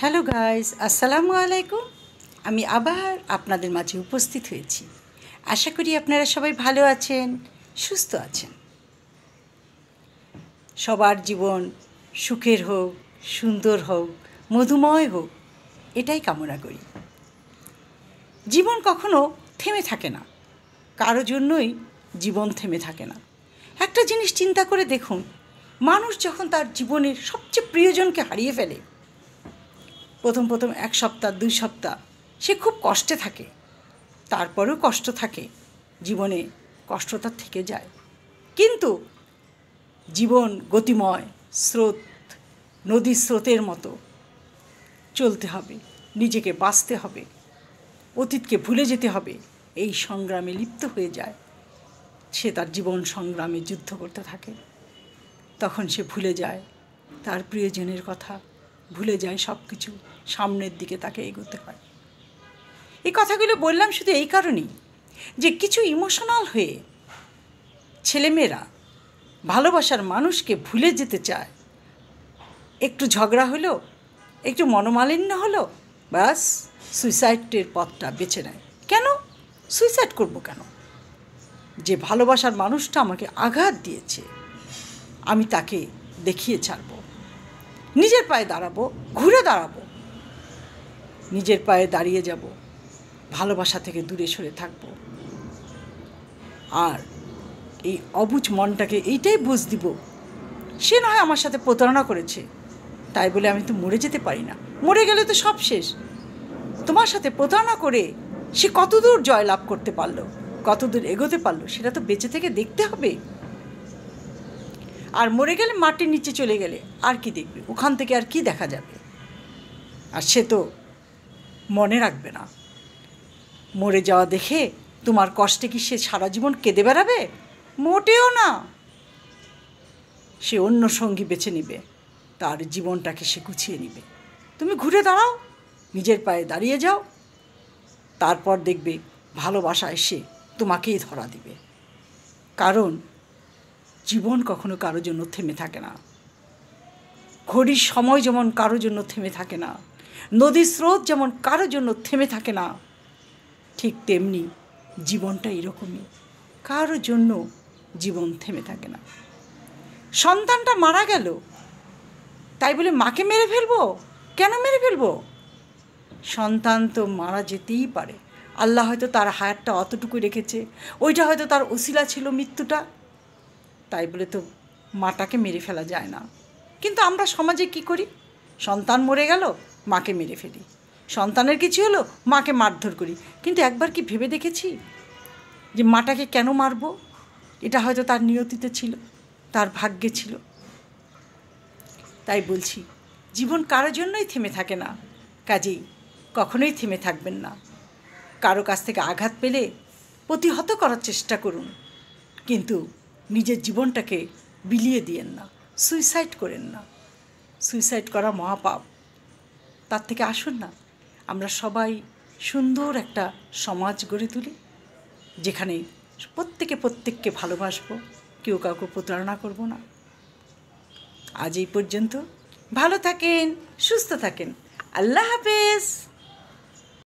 Hello guys, আসসালামু আলাইকুম। আমি আবার আপনাদের মাঝে উপস্থিত হয়েছি। আশা করি আপনারা সবাই ভালো আছেন, সুস্থ আছেন। সবার জীবন সুখের হোক, সুন্দর হোক, মধুময় হোক, এটাই কামনা করি। জীবন কখনো থেমে থাকে না, কারো জন্যই জীবন থেমে থাকে না। একটা জিনিস চিন্তা করে দেখুন, মানুষ যখন তার জীবনের সবচেয়ে প্রিয়জনকে হারিয়ে ফেলে, প্রথম 1 সপ্তাহ 2 সপ্তাহ সে খুব কষ্টে থাকে, তারপরেও কষ্ট থাকে, জীবনে কষ্টটা থেকে যায়। কিন্তু জীবন গতিময় স্রোত, নদীর স্রোতের মতো চলতে হবে, নিজেকে বাঁচতে হবে, অতীতকে ভুলে যেতে হবে। এই সংগ্রামে লিপ্ত হয়ে যায়, সে তার জীবন সংগ্রামে যুদ্ধ করতে থাকে। তখন সে ভুলে যায় তার প্রিয়জনের কথা, ভুলে যায় সব কিছু, সামনের দিকে তাকে এগোতে হয়। এই কথাগুলো বললাম শুধু এই কারণেই যে কিছু ইমোশনাল হয়ে ছেলেমেয়েরা ভালোবাসার মানুষকে ভুলে যেতে চায়। একটু ঝগড়া হলো, একটু মনোমালিন্য হলো, ব্যাস সুইসাইডের পথটা বেছে নেয়। কেন সুইসাইড করব কেন? যে ভালোবাসার মানুষটা আমাকে আঘাত দিয়েছে, আমি তাকে দেখিয়ে ছাড়ব, নিজের পায়ে দাঁড়াবো, ঘুরে দাঁড়াবো, নিজের পায়ে দাঁড়িয়ে যাব, ভালোবাসা থেকে দূরে সরে থাকব। আর এই অবুঝ মনটাকে এইটাই বুঝ দিব, সে নয় আমার সাথে প্রতারণা করেছে, তাই বলে আমি তো মরে যেতে পারি না। মরে গেলে তো সব শেষ। তোমার সাথে প্রতারণা করে সে কতদূর জয়লাভ করতে পারলো, কতদূর এগোতে পারলো, সেটা তো বেঁচে থেকে দেখতে হবে। আর মরে গেলে মাটির নিচে চলে গেলে আর কি দেখবে? ওখান থেকে আর কি দেখা যাবে? আর সে তো মনে রাখবে না। মরে যাওয়া দেখে তোমার কষ্টে কি সে সারা জীবন কেঁদে বেড়াবে? মোটেও না। সে অন্য সঙ্গী বেছে নেবে, তার জীবনটাকে সে গুছিয়ে নেবে। তুমি ঘুরে দাঁড়াও, নিজের পায়ে দাঁড়িয়ে যাও, তারপর দেখবে ভালোবাসা এসে তোমাকেই ধরা দিবে। কারণ জীবন কখনো কারোর জন্য থেমে থাকে না। ঘড়ির সময় যেমন কারোর জন্য থেমে থাকে না, নদীর স্রোত যেমন কারোর জন্য থেমে থাকে না, ঠিক তেমনি জীবনটা এরকমই, কারোর জন্য জীবন থেমে থাকে না। সন্তানটা মারা গেল, তাই বলে মাকে মেরে ফেলবো? কেন মেরে ফেলবো? সন্তান তো মারা যেতেই পারে, আল্লাহ হয়তো তার হায়াতটা অতটুকু রেখেছে, ওইটা হয়তো তার ওসিলা ছিল মৃত্যুটা, তাই বলে তো মাটাকে মেরে ফেলা যায় না। কিন্তু আমরা সমাজে কি করি? সন্তান মরে গেল, মাকে মেরে ফেলি, সন্তানের কিছু হলো, মাকে মারধর করি। কিন্তু একবার কি ভেবে দেখেছি যে মাটাকে কেন মারব? এটা হয়তো তার নিয়তিতে ছিল, তার ভাগ্যে ছিল। তাই বলছি, জীবন কারোর জন্যই থেমে থাকে না, কাজেই কখনোই থেমে থাকবেন না। কারো কাছ থেকে আঘাত পেলে প্রতিহত করার চেষ্টা করুন, কিন্তু নিজের জীবনটাকে বিলিয়ে দিয়েন না, সুইসাইড করেন না। সুইসাইড করা মহাপাপ। তার থেকে আসুন না, আমরা সবাই সুন্দর একটা সমাজ গড়ে তুলি, যেখানে প্রত্যেককে ভালোবাসবো, কেউ কাউকে প্রতারণা করব না। আজ এই পর্যন্ত। ভালো থাকেন, সুস্থ থাকেন। আল্লাহ হাফেজ।